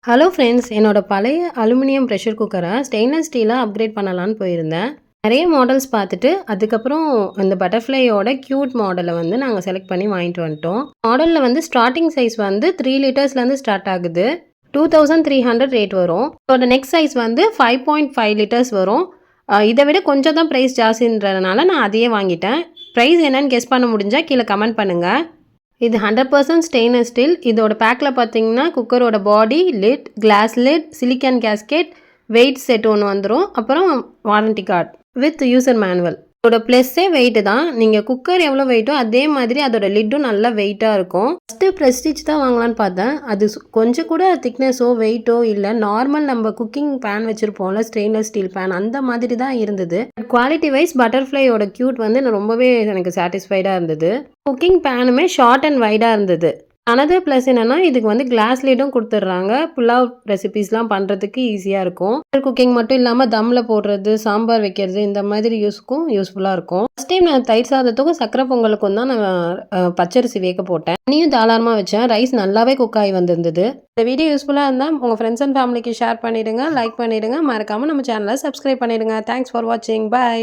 Hello friends, என்னோட பழைய aluminium pressure குக்கரை ஸ்டெயின்லெஸ் ஸ்டீலாக அப்கிரேட் பண்ணலான்னு போயிருந்தேன். நிறைய மாடல்ஸ் பார்த்துட்டு அதுக்கப்புறம் இந்த பட்டர்ஃப்ளையோட க்யூட் மாடலை வந்து நாங்கள் செலக்ட் பண்ணி வாங்கிட்டு வந்துட்டோம். மாடலில் வந்து ஸ்டார்டிங் சைஸ் வந்து 3 லிட்டர்ஸ்லேருந்து ஸ்டார்ட் ஆகுது. 2300 ரேட் வரும். இதோட நெக்ஸ்ட் சைஸ் வந்து 5.5 லிட்டர்ஸ் வரும். இதை விட கொஞ்சம் தான் ப்ரைஸ் ஜாஸ்தின்றதுனால நான் அதையே வாங்கிட்டேன். ப்ரைஸ் என்னன்னு கெஸ் பண்ண முடிஞ்சால் கீழே கமெண்ட் பண்ணுங்கள். இது 100% ஸ்டெயின்லெஸ் ஸ்டீல். இதோட பேக்கில் பார்த்தீங்கன்னா குக்கரோட body, lid, glass lid, silicon gasket, weight set ஒன்று வந்துடும். அப்புறம் warranty card with user manual. இதோட ப்ளஸ்ஸே வெயிட்டு தான். நீங்கள் குக்கர் எவ்வளோ வெயிட்டோ அதே மாதிரி அதோட லிட்டும் நல்லா வெயிட்டாக இருக்கும். ஃபஸ்ட்டு ப்ரெஸ்டீஜ் தான் வாங்கலான்னு பார்த்தேன். அது கொஞ்சம் கூட திக்னஸோ வெயிட்டோ இல்லை. நார்மல் நம்ம குக்கிங் பேன் வச்சுருப்போம்ல, ஸ்டெயின்லெஸ் ஸ்டீல் பேன், அந்த மாதிரி தான் இருந்தது. குவாலிட்டி வைஸ் பட்டர்ஃப்ளையோட க்யூட் வந்து ரொம்பவே எனக்கு சாட்டிஸ்ஃபைடாக இருந்தது. குக்கிங் பேனுமே ஷார்ட் அண்ட் வைடாக இருந்தது. அனதர் ப்ளஸ் என்னென்னா இதுக்கு வந்து கிளாஸ் லிட்டும் கொடுத்துட்றாங்க. புலாவ் ரெசிபீஸ்லாம் பண்ணுறதுக்கு ஈஸியாக இருக்கும். குக்கிங் மட்டும் இல்லாமல் தம்மில் போடுறது, சாம்பார் வைக்கிறது, இந்த மாதிரி யூஸ்ஃபுல்லாக இருக்கும். ஃபஸ்ட் டைம் நான் தயிர் சாதத்துக்கும் சக்கரை பொங்கலுக்கும் தான் நான் பச்சரிசி வேக போட்டேன். தண்ணியும் தாராளமாக வச்சேன். ரைஸ் நல்லாவே குக் ஆகி வந்திருந்தது. இந்த வீடியோ யூஸ்ஃபுல்லாக இருந்தால் உங்கள் ஃப்ரெண்ட்ஸ் அண்ட் ஃபேமிலிக்கு ஷேர் பண்ணிவிடுங்க, லைக் பண்ணிவிடுங்க. மறக்காமல் நம்ம சேனலை சப்ஸ்கிரைப் பண்ணிவிடுங்க. தேங்க்ஸ் ஃபார் வாட்சிங். பாய்.